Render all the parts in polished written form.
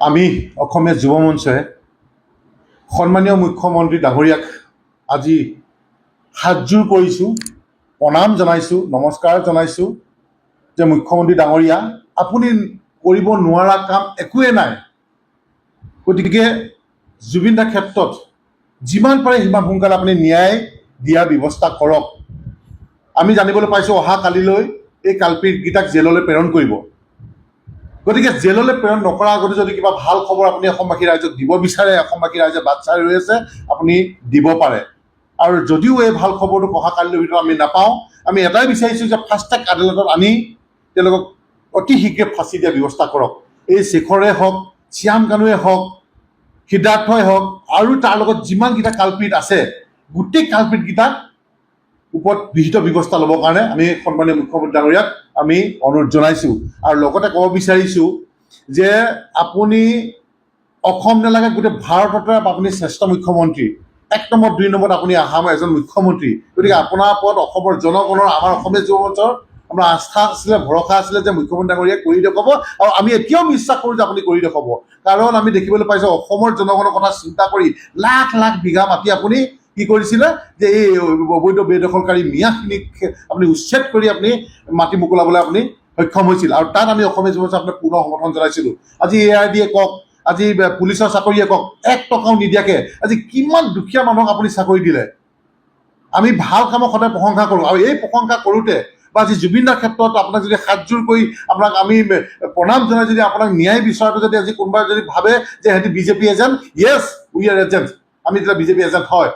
আমি অসমীয়া যুৱ মঞ্চই সন্মানীয় মুখ্যমন্ত্ৰী ডাঙৰীয়াক আজি হাতযোৰ কৰিছোঁ, প্ৰণাম জনাইছোঁ, নমস্কাৰ জনাইছোঁ যে মুখ্যমন্ত্ৰী ডাঙৰীয়া, আপুনি কৰিব নোৱাৰা কাম একোৱেই নাই। গতিকে জুবিন দাৰ ক্ষেত্ৰত যিমান পাৰে সিমান সোনকালে আপুনি ন্যায় দিয়াৰ ব্যৱস্থা কৰক। আমি জানিবলৈ পাইছোঁ অহা কালিলৈ এই কালপিতকেইটাক জেললৈ প্ৰেৰণ কৰিব। গতিকে জেললৈ প্ৰেৰণ নকৰাৰ আগতে যদি কিবা ভাল খবৰ আপুনি অসমবাসী ৰাইজক দিব বিচাৰে, অসমবাসী ৰাইজে বাট চাই ৰৈ আছে, আপুনি দিব পাৰে। আৰু যদিও এই ভাল খবৰটো অহা কালিৰ ভিতৰত আমি নাপাওঁ, আমি এটাই বিচাৰিছোঁ যে ফাষ্ট ট্ৰেক আদালতত আনি তেওঁলোকক অতি শীঘ্ৰে ফাঁচি দিয়াৰ ব্যৱস্থা কৰক। এই শেখৰে হওক, শ্যাম কানুৱে হওক, সিদ্ধাৰ্থই হওক আৰু তাৰ লগত যিমানকেইটা কালপিত আছে, গোটেই কালপিতকেইটাক ওপৰত বিহিত ব্যৱস্থা ল'বৰ কাৰণে আমি সন্মানীয় মুখ্যমন্ত্ৰী ডাঙৰীয়াক আমি অনুৰোধ জনাইছোঁ। আৰু লগতে ক'ব বিচাৰিছোঁ যে আপুনি অসম নালাগে, গোটেই ভাৰততে আপুনি শ্ৰেষ্ঠ মুখ্যমন্ত্ৰী। 1 নম্বৰ 2 নম্বৰত আপুনি অহা এজন মুখ্যমন্ত্ৰী। গতিকে আপোনাৰ ওপৰত অসমৰ জনগণৰ, আমাৰ অসমীয়া যুৱ মঞ্চৰ আপোনাৰ আস্থা আছিলে, ভৰসা আছিলে যে মুখ্যমন্ত্ৰী ডাঙৰীয়াই কৰি দেখুৱাব, আৰু আমি এতিয়াও বিশ্বাস কৰোঁ যে আপুনি কৰি দেখুৱাব। কাৰণ আমি দেখিবলৈ পাইছোঁ অসমৰ জনগণৰ কথা চিন্তা কৰি লাখ লাখ বিঘা মাটি আপুনি কি কৰিছিলে যে এই অবৈধ বেদখলকাৰী মিয়াখিনিক আপুনি উচ্ছেদ কৰি আপুনি মাটি মোকলাবলৈ আপুনি সক্ষম হৈছিল। আৰু তাত আমি অসমীয়া যুৱ মঞ্চই আপোনাক পূৰ্ণ সমৰ্থন জনাইছিলোঁ। আজি ARDয়ে কওক, আজি পুলিচৰ চাকৰিয়ে কওক, 1 টকাও নিদিয়াকৈ আজি কিমান দুখীয়া মানুহক আপুনি চাকৰি দিলে। আমি ভাল কামক সদায় প্ৰশংসা কৰোঁ, আৰু এই প্ৰশংসা কৰোঁতে বা আজি জুবিন দাৰ ক্ষেত্ৰত আপোনাক যদি হাতযোৰ কৰি আপোনাক আমি প্ৰণাম জনাই যদি আপোনাক ন্যায় বিচৰাটো যদি আজি কোনোবাই যদি ভাবে যে সিহঁতি BJP agent, Yes we are agent, আমি যেতিয়া BJP এজেণ্ট হয়।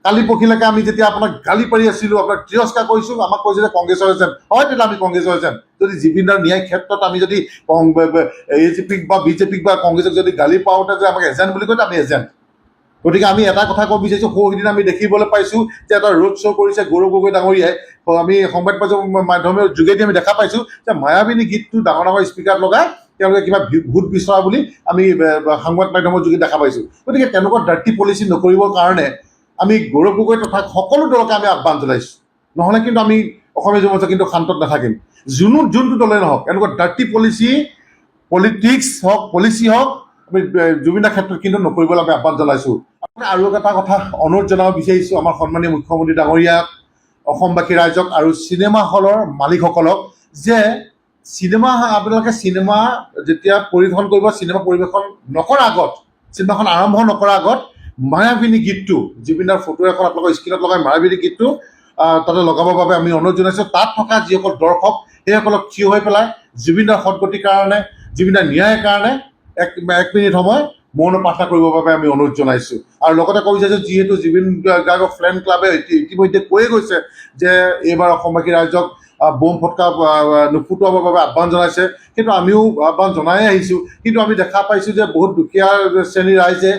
কালি পৰহিলৈকে আমি যেতিয়া আপোনাক গালি পাৰি আছিলোঁ, আপোনাক তিৰস্কাৰ কৰিছোঁ, আমাক কৈছে যে কংগ্ৰেছৰ এজেণ্ট হয়, তেতিয়া আমি কংগ্ৰেছৰ এজেণ্ট। যদি জুবিন দাৰ ন্যায় ক্ষেত্ৰত আমি যদি AJPক বা BJPক বা কংগ্ৰেছক যদি গালি পাওঁতে যে আমাক এজেণ্ট বুলি কয়, আমি এজেণ্ট। গতিকে আমি এটা কথা ক'ব বিচাৰিছোঁ, সৌদিনা আমি দেখিবলৈ পাইছোঁ যে এটা ৰোড শ্ব' কৰিছে গৌৰৱ গগৈ ডাঙৰীয়াই। আমি সংবাদ মাধ্যমৰ যোগেদি আমি দেখা পাইছোঁ যে মায়াবিনী গীতটো ডাঙৰ ডাঙৰ স্পীকাৰত লগাই তেওঁলোকে কিবা ভোট বিচৰা বুলি আমি সংবাদ মাধ্যমৰ যোগেদি দেখা পাইছোঁ। গতিকে তেনেকুৱা ডাৰ্টি পলিচি নকৰিবৰ কাৰণে আমি গৌৰৱ গগৈ তথা সকলো দলকে আমি আহ্বান জনাইছোঁ। নহ'লে কিন্তু আমি অসমীয়া যুৱ মঞ্চ কিন্তু শান্তত নাথাকিম। যোনটো দলে নহওক, এনেকুৱা ডাৰ্টি পলিটিক্স হওক, পলিচি হওক, আমি জুবিন দাৰ ক্ষেত্ৰত কিন্তু নকৰিবলৈ আমি আহ্বান জনাইছোঁ। আৰু এটা কথা অনুৰোধ জনাব বিচাৰিছোঁ আমাৰ সন্মানীয় মুখ্যমন্ত্ৰী ডাঙৰীয়াক, অসমবাসী ৰাইজক আৰু চিনেমা হলৰ মালিকসকলক যে আপোনালোকে চিনেমা যেতিয়া পৰিৱেশন কৰিব, চিনেমা পৰিৱেশন নকৰাৰ আগত, চিনেমাখন আৰম্ভ নকৰাৰ আগত মায়াবিনী গীতটো, জুবিন দাৰ ফটো এখন আপোনালোকৰ স্ক্ৰীণত লগাই মায়াবিনী গীতটো তাতে লগাবৰ বাবে আমি অনুৰোধ জনাইছোঁ। তাত থকা যিসকল দৰ্শক সেইসকলক থিয় হৈ পেলাই জুবিন দাৰ সদগতিৰ কাৰণে, জুবিন দাৰ ন্যায়ৰ কাৰণে 1 মিনিট সময় মৌন প্ৰাৰ্থনা কৰিবৰ বাবে আমি অনুৰোধ জনাইছোঁ। আৰু লগতে ক'ব বিচাৰিছোঁ, যিহেতু জুবিন গাৰ্গৰ ফ্ৰেণ্ড ক্লাবে ইতিমধ্যে কৈয়ে গৈছে যে এইবাৰ অসমবাসী ৰাইজক বোম ফটকা নুফুটুৱাবৰ বাবে আহ্বান জনাইছে, সেইটো আমিও আহ্বান জনাই আহিছোঁ। কিন্তু আমি দেখা পাইছোঁ যে বহুত দুখীয়া শ্ৰেণীৰ ৰাইজে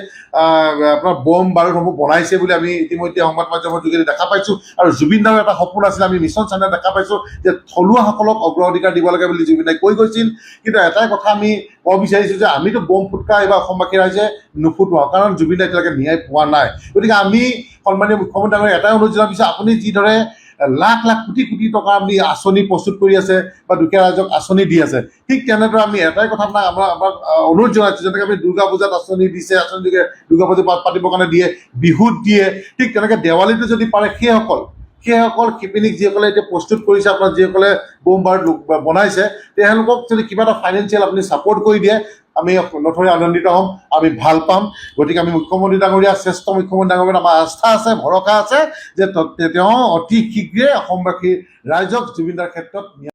আপোনাৰ বোম বাৰুদসমূহ বনাইছে বুলি আমি ইতিমধ্যে সংবাদ মাধ্যমৰ যোগেদি দেখা পাইছোঁ। আৰু জুবিন দাৰ এটা সপোন আছিলে, আমি মিছন চাইনাত দেখা পাইছোঁ যে থলুৱাসকলক অগ্ৰাধিকাৰ দিব লাগে বুলি জুবিন দাই কৈ গৈছিল। কিন্তু এটাই কথা আমি ক'ব বিচাৰিছোঁ যে আমিতো বোম ফুটকা এইবাৰ অসমবাসী ৰাইজে নুফুটুৱাওঁ, কাৰণ জুবিন দাই এতিয়ালৈকে ন্যায় পোৱা নাই। গতিকে আমি সন্মানীয় মুখ্যমন্ত্ৰী ডাঙৰীয়াক এটাই অনুৰোধ জনাব বিচাৰিছোঁ, আপুনি যিদৰে লাখ লাখ কোটি কোটি টকা আপুনি আঁচনি প্ৰস্তুত কৰি আছে বা দুখীয়া ৰাইজক আঁচনি দি আছে, ঠিক তেনেদৰে আমি এটাই কথা আমাক অনুৰোধ জনাইছোঁ, যেনেকৈ আপুনি দুৰ্গা পূজাত আঁচনি দিছে, আঁচনি যোগে দুৰ্গা পূজা পাতিবৰ কাৰণে দিয়ে, বিহুত দিয়ে, ঠিক তেনেকৈ দেৱালীটো যদি পাৰে সেইসকল শিপিনীক যিসকলে এতিয়া প্ৰস্তুত কৰিছে, আপোনাৰ যিসকলে বোম বাৰুদ বনাইছে, তেওঁলোকক যদি কিবা এটা ফাইনেন্সিয়েল আপুনি ছাপোৰ্ট কৰি দিয়ে, আমি নথৈ আনন্দিত হ'ম, আমি ভাল পাম। গতিকে আমি মুখ্যমন্ত্ৰী ডাঙৰীয়া, শ্ৰেষ্ঠ মুখ্যমন্ত্ৰী ডাঙৰীয়াত আমাৰ আস্থা আছে, ভৰসা আছে যে তেওঁ অতি শীঘ্ৰে অসমবাসী ৰাইজক জুবিন দাৰ ক্ষেত্ৰত